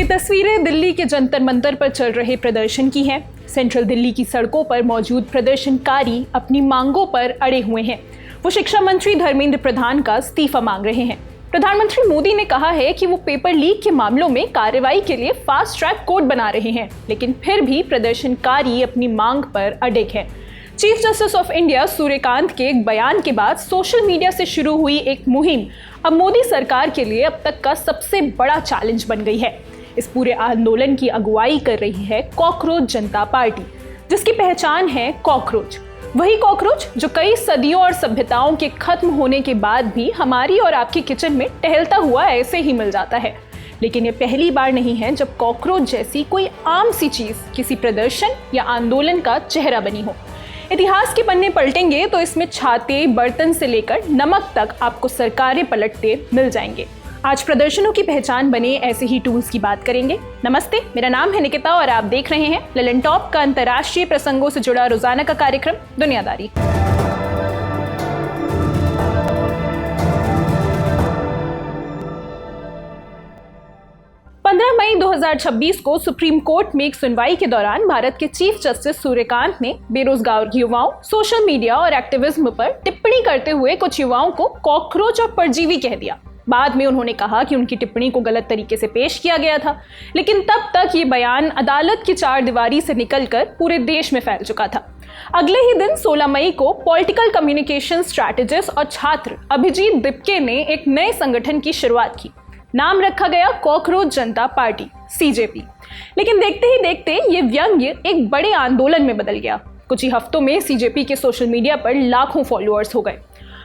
तस्वीरें दिल्ली के जंतर मंतर पर चल रहे प्रदर्शन की हैं। सेंट्रल दिल्ली की सड़कों पर मौजूद प्रदर्शनकारी अपनी मांगों पर अड़े हुए हैं। वो शिक्षा मंत्री धर्मेंद्र प्रधान का इस्तीफा मांग रहे हैं। प्रधानमंत्री मोदी ने कहा है कि वो पेपर लीक के मामलों में कार्रवाई के लिए फास्ट ट्रैक कोर्ट बना रहे हैं, लेकिन फिर भी प्रदर्शनकारी अपनी मांग पर अड़िग हैं। Chief justice of India Suryakant के एक बयान के बाद सोशल मीडिया से शुरू हुई एक मुहिम अब मोदी सरकार के लिए अब तक का सबसे बड़ा चैलेंज बन गई है। इस पूरे आंदोलन की अगुवाई कर रही है कॉकरोच जनता पार्टी, जिसकी पहचान है कॉकरोच। वही कॉकरोच जो कई सदियों और सभ्यताओं के खत्म होने के बाद भी हमारी और आपके किचन में टहलता हुआ ऐसे ही मिल जाता है। लेकिन ये पहली बार नहीं है जब कॉकरोच जैसी कोई आम सी चीज किसी प्रदर्शन या आंदोलन का चेहरा बनी हो। इतिहास के पन्ने पलटेंगे तो इसमें छाते, बर्तन से लेकर नमक तक आपको सरकारें पलटते मिल जाएंगे। आज प्रदर्शनों की पहचान बने ऐसे ही टूल्स की बात करेंगे। नमस्ते, मेरा नाम है निकिता और आप देख रहे हैं ललन टॉप का अंतर्राष्ट्रीय प्रसंगों से जुड़ा रोजाना का कार्यक्रम दुनियादारी। 15 मई 2026 को सुप्रीम कोर्ट में एक सुनवाई के दौरान भारत के चीफ जस्टिस सूर्यकांत ने बेरोजगार युवाओं, सोशल मीडिया और एक्टिविज्म पर टिप्पणी करते हुए कुछ युवाओं को कॉकरोच और परजीवी कह दिया। बाद में उन्होंने कहा कि उनकी टिप्पणी को गलत तरीके से पेश किया गया था, लेकिन तब तक ये बयान अदालत की चार दीवारी से निकलकर पूरे देश में फैल चुका था। अगले ही दिन 16 मई को पॉलिटिकल कम्युनिकेशन स्ट्रैटेजिस्ट और छात्र अभिजीत दिपके ने एक नए संगठन की शुरुआत की। नाम रखा गया कॉकरोच जनता पार्टी, सीजेपी। लेकिन देखते ही देखते ये व्यंग्य एक बड़े आंदोलन में बदल गया। कुछ ही हफ्तों में सीजेपी के सोशल मीडिया पर लाखों फॉलोअर्स हो गए।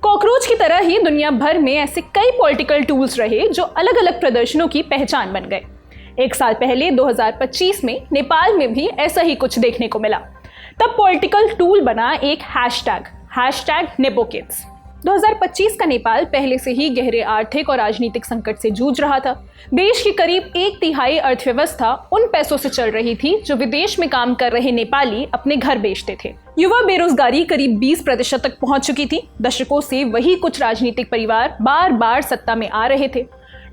कॉकरोच की तरह ही दुनिया भर में ऐसे कई पॉलिटिकल टूल्स रहे जो अलग अलग प्रदर्शनों की पहचान बन गए। एक साल पहले 2025 में नेपाल में भी ऐसा ही कुछ देखने को मिला। तब पॉलिटिकल टूल बना एक हैशटैग नेपोकिड्स। 2025 का नेपाल पहले से ही गहरे आर्थिक और राजनीतिक संकट से जूझ रहा था। देश की करीब 1/3 अर्थव्यवस्था उन पैसों से चल रही थी जो विदेश में काम कर रहे नेपाली अपने घर बेचते थे। युवा बेरोजगारी करीब 20% तक पहुंच चुकी थी। दशकों से वही कुछ राजनीतिक परिवार बार बार सत्ता में आ रहे थे।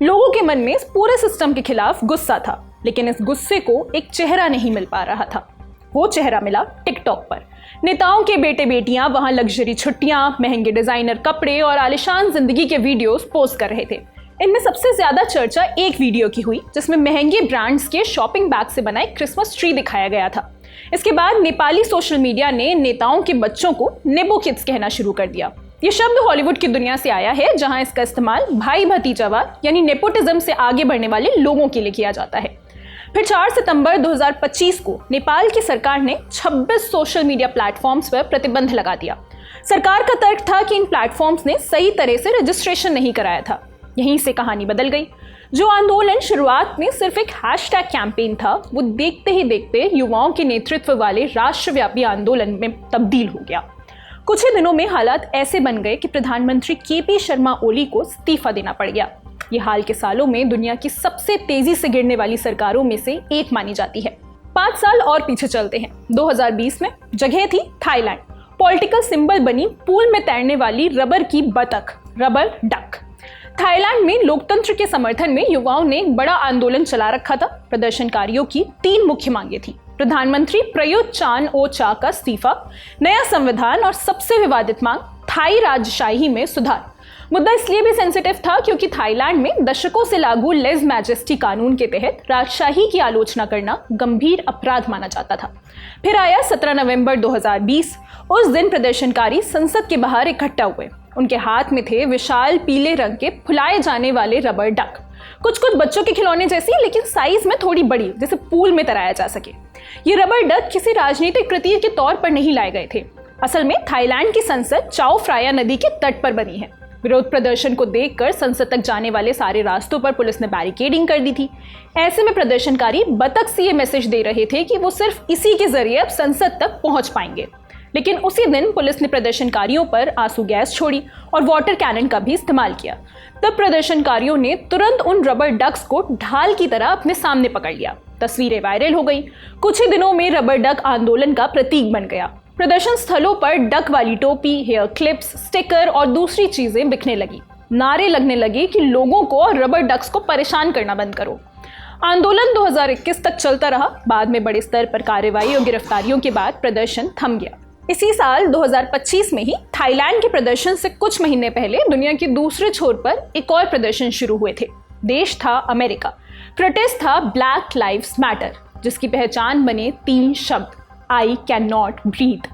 लोगों के मन में इस पूरे सिस्टम के खिलाफ गुस्सा था, लेकिन इस गुस्से को एक चेहरा नहीं मिल पा रहा था। वो चेहरा मिला टिकटॉक पर। नेताओं के बेटे बेटियां वहां लग्जरी छुट्टियां, महंगे डिजाइनर कपड़े और आलिशान जिंदगी के वीडियोस पोस्ट कर रहे थे। इनमें सबसे ज्यादा चर्चा एक वीडियो की हुई जिसमें महंगे ब्रांड्स के शॉपिंग बैग से बनाए क्रिसमस ट्री दिखाया गया था। इसके बाद नेपाली सोशल मीडिया ने नेताओं के बच्चों को नेपो किड्स कहना शुरू कर दिया। ये शब्द हॉलीवुड की दुनिया से आया है, जहां इसका इस्तेमाल भाई भतीजावाद यानी नेपोटिज्म से आगे बढ़ने वाले लोगों के लिए किया जाता है। फिर 4 सितंबर 2025 को नेपाल की सरकार ने 26 सोशल मीडिया प्लेटफॉर्म्स पर प्रतिबंध लगा दिया। सरकार का तर्क था कि इन प्लेटफॉर्म्स ने सही तरह से रजिस्ट्रेशन नहीं कराया था। यहीं से कहानी बदल गई। जो आंदोलन शुरुआत में सिर्फ एक हैशटैग कैंपेन था, वो देखते ही देखते युवाओं के नेतृत्व वाले राष्ट्रव्यापी आंदोलन में तब्दील हो गया। कुछ ही दिनों में हालात ऐसे बन गए कि प्रधानमंत्री केपी शर्मा ओली को इस्तीफा देना पड़ गया। ये हाल के सालों में दुनिया की सबसे तेजी से गिरने वाली सरकारों में से एक मानी जाती है। 5 साल और पीछे चलते हैं। 2020 में जगह थी थाईलैंड। पॉलिटिकल सिंबल बनी पूल में तैरने वाली रबर की बतख, रबर डक। थाईलैंड में लोकतंत्र के समर्थन में युवाओं ने एक बड़ा आंदोलन चला रखा था। प्रदर्शनकारियों की 3 मुख्य मांगे थी: प्रधानमंत्री प्रयुत चान-ओ-चा का इस्तीफा, नया संविधान और सबसे विवादित मांग थाई राजशाही में सुधार। मुद्दा इसलिए भी सेंसिटिव था क्योंकि थाईलैंड में दशकों से लागू लेज मैजेस्टी कानून के तहत राजशाही की आलोचना करना गंभीर अपराध माना जाता था। फिर आया 17 नवंबर 2020। उस दिन प्रदर्शनकारी संसद के बाहर इकट्ठा हुए। उनके हाथ में थे विशाल पीले रंग के फुलाए जाने वाले रबर डक, कुछ बच्चों के खिलौने जैसी, लेकिन साइज में थोड़ी बड़ी, जैसे पूल में तैराया जा सके। ये रबर डक किसी राजनीतिक प्रतीक के तौर पर नहीं लाए गए थे। असल में थाईलैंड की संसद चाओ फ्राया नदी के तट पर बनी है। विरोध प्रदर्शन को देखकर संसद तक जाने वाले सारे रास्तों पर पुलिस ने बैरिकेडिंग कर दी थी। ऐसे में प्रदर्शनकारी बतख से ये मैसेज दे रहे थे कि वो सिर्फ इसी के जरिए अब संसद तक पहुंच पाएंगे। लेकिन उसी दिन पुलिस ने प्रदर्शनकारियों पर आंसू गैस छोड़ी और वाटर कैनन का भी इस्तेमाल किया। तब प्रदर्शनकारियों ने तुरंत उन रबर डक्स को ढाल की तरह अपने सामने पकड़ लिया। तस्वीरें वायरल हो गई। कुछ ही दिनों में रबर डक आंदोलन का प्रतीक बन गया। प्रदर्शन स्थलों पर डक वाली टोपी, हेयर क्लिप्स, स्टिकर और दूसरी चीजें बिकने लगी। नारे लगने लगे कि लोगों को और रबर डक्स को परेशान करना बंद करो। आंदोलन 2021 तक चलता रहा। बाद में बड़े स्तर पर कार्रवाई और गिरफ्तारियों के बाद प्रदर्शन थम गया। इसी साल 2025 में ही थाईलैंड के प्रदर्शन से कुछ महीने पहले दुनिया के दूसरे छोर पर एक और प्रदर्शन शुरू हुए थे। देश था अमेरिका। प्रोटेस्ट था ब्लैक लाइव्स मैटर, जिसकी पहचान बने 3 शब्द, आई कैन नॉट ब्रीथ।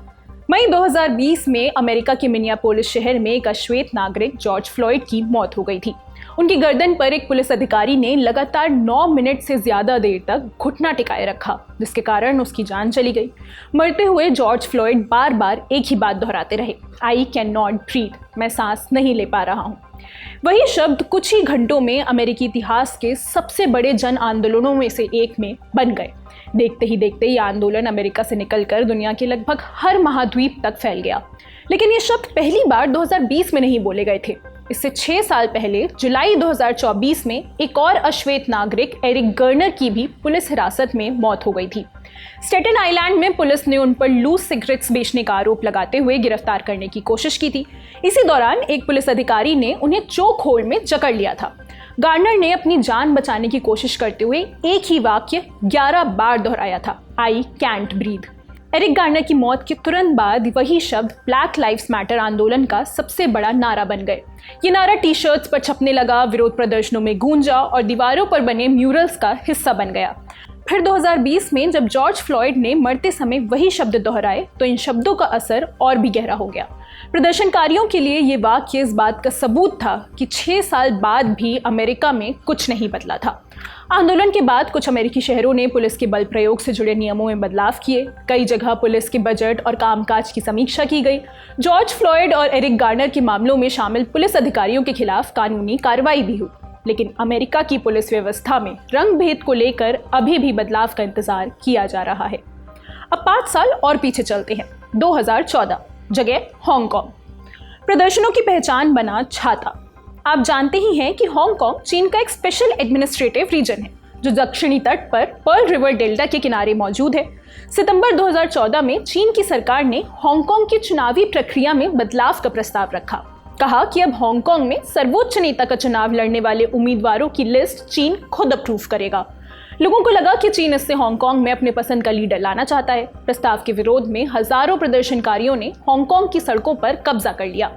मई 2020 में अमेरिका के मिनियापोलिस शहर में एक अश्वेत नागरिक जॉर्ज फ्लॉयड की मौत हो गई थी। उनकी गर्दन पर एक पुलिस अधिकारी ने लगातार 9 मिनट से ज्यादा देर तक घुटना टिकाए रखा, जिसके कारण उसकी जान चली गई। मरते हुए जॉर्ज फ्लॉयड बार बार एक ही बात दोहराते रहे, आई कैन नॉट ब्रीथ, मैं सांस नहीं ले पा रहा हूँ। वही शब्द कुछ ही घंटों में अमेरिकी इतिहास के सबसे बड़े जन आंदोलनों में से एक में बन गए। देखते ही देखते ये आंदोलन अमेरिका से निकलकर दुनिया के लगभग हर महाद्वीप तक फैल गया। लेकिन ये शब्द पहली बार 2020 में नहीं बोले गए थे। इससे 6 साल पहले जुलाई 2024 में एक और अश्वेत नागरिक एरिक गर्नर की भी पुलिस हिरासत में मौत हो गई थी। स्टेटन आइलैंड में पुलिस ने उन पर लूज सिगरेट्स बेचने का आरोप लगाते हुए गिरफ्तार करने की कोशिश की थी। इसी दौरान एक पुलिस अधिकारी ने उन्हें चोक होल्ड में जकड़ लिया था। गार्नर ने अपनी जान बचाने की कोशिश करते हुए एक ही वाक्य 11 बार दोहराया था, I can't breathe. Eric Garner की मौत के तुरंत बाद वही शब्द ब्लैक लाइव्स मैटर आंदोलन का सबसे बड़ा नारा बन गए। ये नारा टी शर्ट्स पर छपने लगा, विरोध प्रदर्शनों में गूंजा और दीवारों पर बने म्यूरल्स का हिस्सा बन गया। फिर 2020 में जब जॉर्ज फ्लॉयड ने मरते समय वही शब्द दोहराए तो इन शब्दों का असर और भी गहरा हो गया। प्रदर्शनकारियों के लिए ये वाक्य इस बात का सबूत था कि 6 साल बाद भी अमेरिका में कुछ नहीं बदला था। आंदोलन के बाद कुछ अमेरिकी शहरों ने पुलिस के बल प्रयोग से जुड़े नियमों में बदलाव किए। कई जगह पुलिस के बजट और कामकाज की समीक्षा की गई। जॉर्ज फ्लॉयड और एरिक गार्नर के मामलों में शामिल पुलिस अधिकारियों के खिलाफ कानूनी कार्रवाई भी हुई। लेकिन अमेरिका की पुलिस व्यवस्था में रंग भेद को लेकर अभी भी बदलाव का इंतजार किया जा रहा है। अब 5 साल और पीछे चलते हैं। 2014, जगह हांगकांग। प्रदर्शनों की पहचान बना छाता। आप जानते ही हैं कि हांगकांग चीन का एक स्पेशल एडमिनिस्ट्रेटिव रीजन है जो दक्षिणी तट पर पर्ल रिवर डेल्टा के किनारे मौजूद है। सितंबर 2014 में चीन की सरकार ने हांगकांग की चुनावी प्रक्रिया में बदलाव का प्रस्ताव रखा। कहा कि अब हांगकांग में सर्वोच्च नेता का चुनाव लड़ने वाले उम्मीदवारों की लिस्ट चीन खुद अप्रूव करेगा। लोगों को लगा कि चीन इससे हांगकांग में अपने पसंद का लीडर लाना चाहता है। प्रस्ताव के विरोध में हजारों प्रदर्शनकारियों ने हांगकांग की सड़कों पर कब्जा कर लिया।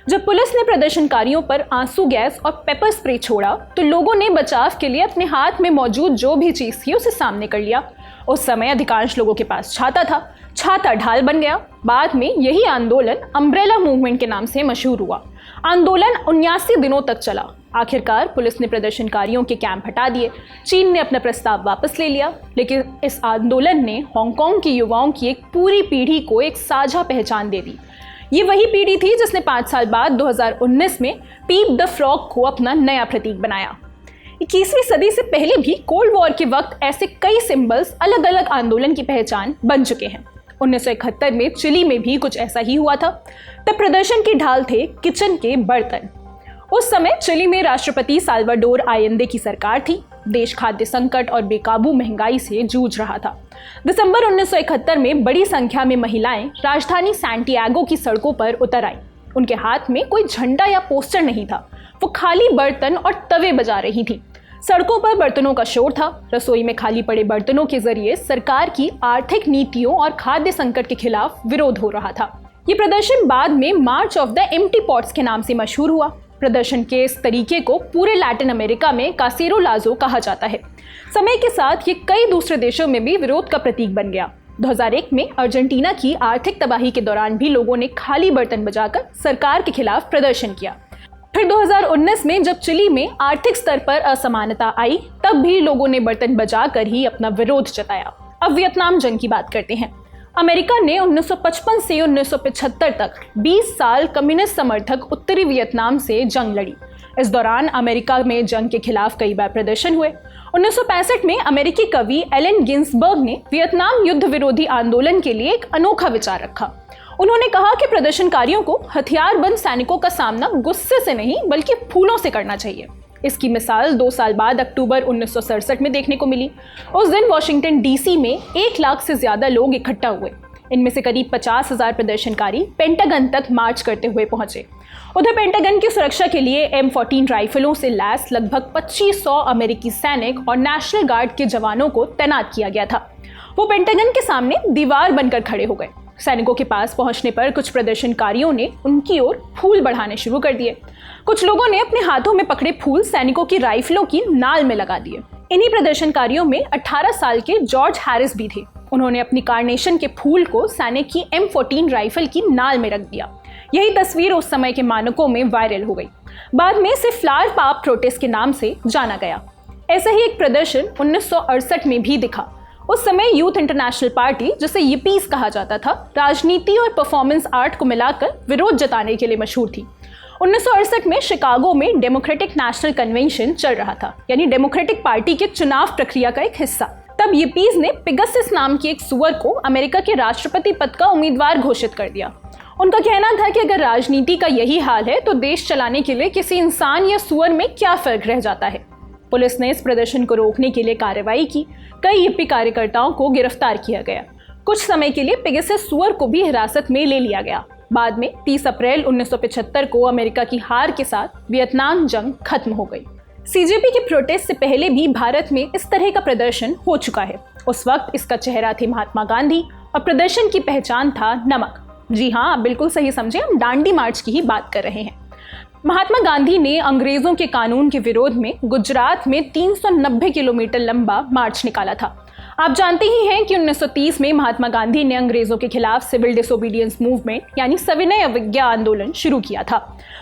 जब पुलिस ने प्रदर्शनकारियों पर आंसू गैस और पेपर स्प्रे छोड़ा तो लोगों ने बचाव के लिए अपने हाथ में मौजूद जो भी चीज थी उसे सामने कर लिया। उस समय अधिकांश लोगों के पास छाता था। छाता ढाल बन गया। बाद में यही आंदोलन अम्ब्रेला मूवमेंट के नाम से मशहूर हुआ। आंदोलन 79 दिनों तक चला। आखिरकार पुलिस ने प्रदर्शनकारियों के कैंप हटा दिए। चीन ने अपना प्रस्ताव वापस ले लिया। लेकिन इस आंदोलन ने हांगकांग के युवाओं की एक पूरी पीढ़ी को एक साझा पहचान दे दी। ये वही पीढ़ी थी जिसने 5 साल बाद 2019 में पीप द फ्रॉग को अपना नया प्रतीक बनाया। 21वीं सदी से पहले भी कोल्ड वॉर के वक्त ऐसे कई सिंबल्स अलग अलग आंदोलन की पहचान बन चुके हैं। 1971 में चिली में भी कुछ ऐसा ही हुआ था। तब प्रदर्शन की ढाल थे किचन के बर्तन। उस समय चिली में राष्ट्रपति साल्वाडोर आयेंदे की सरकार थी। देश खाद्य संकट और बेकाबू महंगाई से जूझ रहा था। दिसंबर 1971 में बड़ी संख्या में महिलाएं राजधानी सैंटियागो की सड़कों पर उतर आईं। उनके हाथ में कोई झंडा या पोस्टर नहीं था। वो खाली बर्तन और तवे बजा रही थी। सड़कों पर बर्तनों का शोर था। रसोई में खाली पड़े बर्तनों के जरिए सरकार की आर्थिक नीतियों और खाद्य संकट के खिलाफ विरोध हो रहा था। ये प्रदर्शन बाद में मार्च ऑफ द एम्प्टी पॉट्स के नाम से मशहूर हुआ। प्रदर्शन के इस तरीके को पूरे लैटिन अमेरिका में कासेरो लाजो कहा जाता है। समय के साथ ये कई दूसरे देशों में भी विरोध का प्रतीक बन गया। 2001 में अर्जेंटीना की आर्थिक तबाही के दौरान भी लोगों ने खाली बर्तन बजाकर सरकार के खिलाफ प्रदर्शन किया। फिर 2019 में जब चिली में आर्थिक स्तर पर असमानता आई तब भी लोगों ने बर्तन बजाकर ही अपना विरोध जताया। अब वियतनाम जंग की बात करते हैं। अमेरिका ने 1955 से 1975 तक 20 साल कम्युनिस्ट समर्थक उत्तरी वियतनाम से जंग लड़ी। इस दौरान अमेरिका में जंग के खिलाफ कई बार प्रदर्शन हुए। 1965 में अमेरिकी कवि एलन गिन्सबर्ग ने वियतनाम युद्ध विरोधी आंदोलन के लिए एक अनोखा विचार रखा। उन्होंने कहा कि प्रदर्शनकारियों को हथियारबंद सैनिकों का सामना गुस्से से नहीं बल्कि फूलों से करना चाहिए। इसकी मिसाल 2 साल बाद अक्टूबर 1967 में देखने को मिली। उस दिन वॉशिंगटन डीसी में 1 लाख से ज्यादा लोग इकट्ठा हुए। इनमें से करीब 50,000 प्रदर्शनकारी पेंटागन तक मार्च करते हुए पहुंचे। उधर पेंटागन की सुरक्षा के लिए M14 राइफलों से लैस लगभग 2500 अमेरिकी सैनिक और नेशनल गार्ड के जवानों को तैनात किया गया था। वो पेंटागन के सामने दीवार बनकर खड़े हो गए। सैनिकों के पास पहुंचने पर कुछ प्रदर्शनकारियों ने उनकी ओर फूल बढ़ाने शुरू कर दिए। कुछ लोगों ने अपने हाथों में पकड़े फूल सैनिकों की राइफलों की नाल में लगा दिए। इन्हीं प्रदर्शनकारियों में 18 साल के जॉर्ज हैरिस भी थे। उन्होंने अपनी कार्नेशन के फूल को सैनिक की M14 राइफल की नाल में रख दिया। यही तस्वीर उस समय के मानकों में वायरल हो गई। बाद में इसे फ्लावर पाप प्रोटेस्ट के नाम से जाना गया। ऐसा ही एक प्रदर्शन 1968 में भी दिखा। उस समय यूथ इंटरनेशनल पार्टी, जिसे यिपीज कहा जाता था, राजनीति और परफॉर्मेंस आर्ट को मिलाकर विरोध जताने के लिए मशहूर थी। 1968 में शिकागो में डेमोक्रेटिक नेशनल कन्वेंशन चल रहा था, यानी डेमोक्रेटिक पार्टी के चुनाव प्रक्रिया का एक हिस्सा। तब यिपीज ने पिगसस नाम की एक सुअर को अमेरिका के राष्ट्रपति पद का उम्मीदवार घोषित कर दिया। उनका कहना था कि अगर राजनीति का यही हाल है तो देश चलाने के लिए किसी इंसान या सुअर में क्या फर्क रह जाता है। पुलिस ने इस प्रदर्शन को रोकने के लिए कार्रवाई की। कई यिप्पी कार्यकर्ताओं को गिरफ्तार किया गया। कुछ समय के लिए पिगसस सुअर को भी हिरासत में ले लिया गया। बाद में 30 अप्रैल 1975 को अमेरिका की हार के साथ वियतनाम जंग खत्म हो गई। CJP के प्रोटेस्ट से पहले भी भारत में इस तरह का प्रदर्शन हो चुका है। उस वक्त इसका चेहरा थे महात्मा गांधी और प्रदर्शन की पहचान था नमक। जी हाँ, आप बिल्कुल सही समझे, हम दांडी मार्च की ही बात कर रहे हैं। महात्मा गांधी ने अंग्रेजों के कानून के विरोध में गुजरात में 390 किलोमीटर लंबा मार्च निकाला था। आप जानते ही हैं कि 1930 में महात्मा गांधी ने अंग्रेजों के खिलाफ सिविल डिसोबीडियंस मूवमेंट यानी सविनय अवज्ञा आंदोलन शुरू किया था।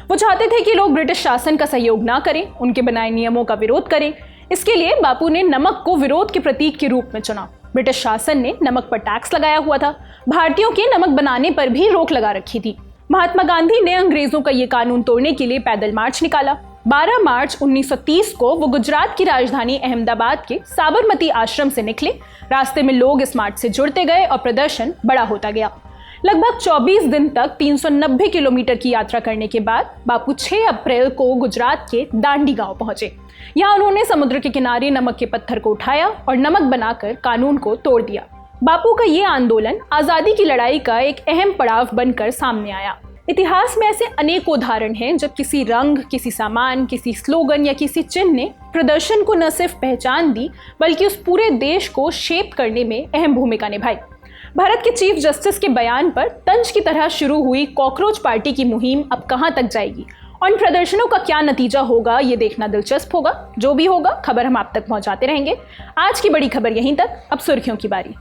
वो चाहते थे कि लोग ब्रिटिश शासन का सहयोग ना करें, उनके बनाए नियमों का विरोध करें। इसके लिए बापू ने नमक को विरोध के प्रतीक के रूप में चुना। ब्रिटिश शासन ने नमक पर टैक्स लगाया हुआ था। भारतीयों के नमक बनाने पर भी रोक लगा रखी थी। महात्मा गांधी ने अंग्रेजों का ये कानून तोड़ने के लिए पैदल मार्च निकाला। 12 मार्च 1930 को वो गुजरात की राजधानी अहमदाबाद के साबरमती आश्रम से निकले। रास्ते में लोग इस मार्च से जुड़ते गए और प्रदर्शन बड़ा होता गया। लगभग 24 दिन तक 390 किलोमीटर की यात्रा करने के बाद बापू 6 अप्रैल को गुजरात के दांडी गांव पहुंचे। यहाँ उन्होंने समुद्र के किनारे नमक के पत्थर को उठाया और नमक बनाकर कानून को तोड़ दिया। बापू का ये आंदोलन आजादी की लड़ाई का एक अहम पड़ाव बनकर सामने आया। इतिहास में ऐसे अनेक उदाहरण हैं जब किसी रंग, किसी सामान, किसी स्लोगन या किसी चिन्ह ने प्रदर्शन को न सिर्फ पहचान दी बल्कि उस पूरे देश को शेप करने में अहम भूमिका निभाई। भारत के चीफ जस्टिस के बयान पर तंज की तरह शुरू हुई कॉकरोच पार्टी की मुहिम अब कहां तक जाएगी और इन प्रदर्शनों का क्या नतीजा होगा, ये देखना दिलचस्प होगा। जो भी होगा, खबर हम आप तक पहुंचाते रहेंगे। आज की बड़ी खबर यहीं तक। अब सुर्खियों की बारी।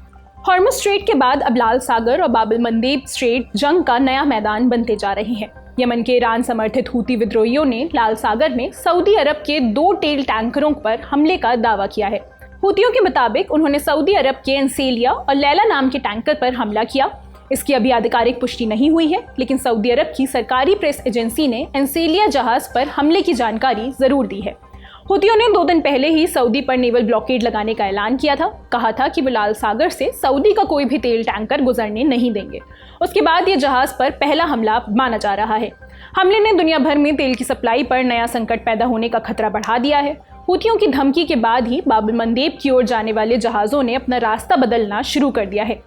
हॉर्मुज़ स्ट्रेट के बाद अब लाल सागर और बाब एल मंदेब स्ट्रेट जंग का नया मैदान बनते जा रहे हैं। यमन के ईरान समर्थित हूती विद्रोहियों ने लाल सागर में सऊदी अरब के 2 तेल टैंकरों पर हमले का दावा किया है। हूतियों के मुताबिक उन्होंने सऊदी अरब के एंसेलिया और लैला नाम के टैंकर पर हमला किया। इसकी अभी आधिकारिक पुष्टि नहीं हुई है, लेकिन सऊदी अरब की सरकारी प्रेस एजेंसी ने एंसेलिया जहाज पर हमले की जानकारी जरूर दी है। हूतियों ने 2 दिन पहले ही सऊदी पर नेवल ब्लॉकेड लगाने का ऐलान किया था। कहा था कि वो लाल सागर से सऊदी का कोई भी तेल टैंकर गुजरने नहीं देंगे। उसके बाद ये जहाज पर पहला हमला माना जा रहा है। हमले ने दुनिया भर में तेल की सप्लाई पर नया संकट पैदा होने का खतरा बढ़ा दिया है। हूतियों की धमकी के बाद ही बाब एल मंदेब की ओर जाने वाले जहाज़ों ने अपना रास्ता बदलना शुरू कर दिया है।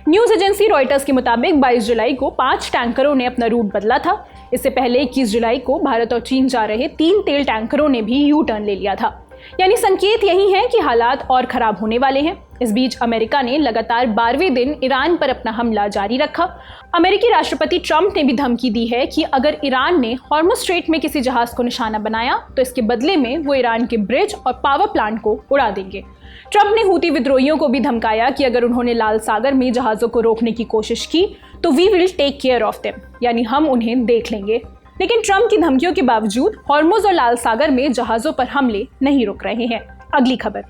न्यूज़ एजेंसी रॉयटर्स के मुताबिक 22 जुलाई को 5 टैंकरों ने अपना रूट बदला था। इससे पहले 21 जुलाई को भारत और चीन जा रहे 3 तेल टैंकरों ने भी यू टर्न ले लिया था। यानी संकेत यही है कि हालात और खराब होने वाले हैं। इस बीच अमेरिका ने लगातार 12वें दिन ईरान पर अपना हमला जारी रखा। अमेरिकी राष्ट्रपति ट्रंप ने भी धमकी दी है कि अगर ईरान ने हॉर्मुज़ स्ट्रेट में किसी जहाज को निशाना बनाया तो इसके बदले में वो ईरान के ब्रिज और पावर प्लांट को उड़ा देंगे। ट्रंप ने हूती विद्रोहियों को भी धमकाया कि अगर उन्होंने लाल सागर में जहाज़ों को रोकने की कोशिश की तो we will take care of them, यानी हम उन्हें देख लेंगे। लेकिन ट्रंप की धमकियों के बावजूद हॉर्मुज़ और लाल सागर में जहाज़ों पर हमले नहीं रुक रहे हैं। अगली खबर।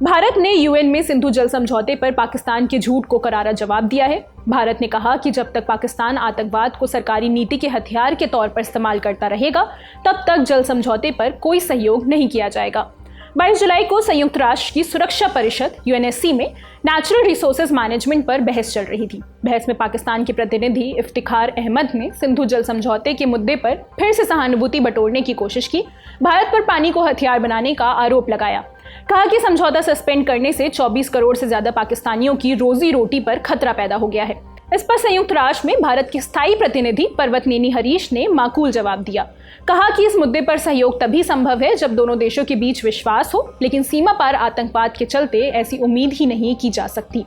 भारत ने यूएन में सिंधु जल समझौते पर पाकिस्तान के झूठ को करारा जवाब दिया है। भारत ने कहा कि जब तक पाकिस्तान आतंकवाद को सरकारी नीति के हथियार के तौर पर इस्तेमाल करता रहेगा तब तक जल समझौते पर कोई सहयोग नहीं किया जाएगा। 22 जुलाई को संयुक्त राष्ट्र की सुरक्षा परिषद UNSC में नेचुरल रिसोर्सेज मैनेजमेंट पर बहस चल रही थी। बहस में पाकिस्तान के प्रतिनिधि इफ्तिखार अहमद ने सिंधु जल समझौते के मुद्दे पर फिर से सहानुभूति बटोरने की कोशिश की। भारत पर पानी को हथियार बनाने का आरोप लगाया। कहा कि समझौता सस्पेंड करने से 24 करोड़ से ज्यादा पाकिस्तानियों की रोजी रोटी पर खतरा पैदा हो गया है। इस पर संयुक्त राष्ट्र में भारत के स्थायी प्रतिनिधि पर्वतनेनी हरीश ने माकूल जवाब दिया। कहा कि इस मुद्दे पर सहयोग तभी संभव है जब दोनों देशों के बीच विश्वास हो, लेकिन सीमा पार आतंकवाद के चलते ऐसी उम्मीद ही नहीं की जा सकती।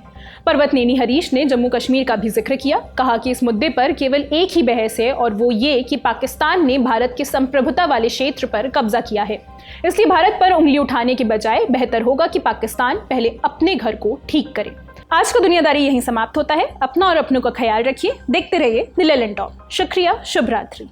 पर्वतनेनी हरीश ने जम्मू कश्मीर का भी जिक्र किया। कहा कि इस मुद्दे पर केवल एक ही बहस है और वो ये कि पाकिस्तान ने भारत के संप्रभुता वाले क्षेत्र पर कब्जा किया है, इसलिए भारत पर उंगली उठाने के बजाय बेहतर होगा कि पाकिस्तान पहले अपने घर को ठीक करे। आज का दुनियादारी यहीं समाप्त होता है। अपना और अपनों का ख्याल रखिए। देखते रहिए द लेलन टॉक। शुक्रिया, शुभ रात्रि।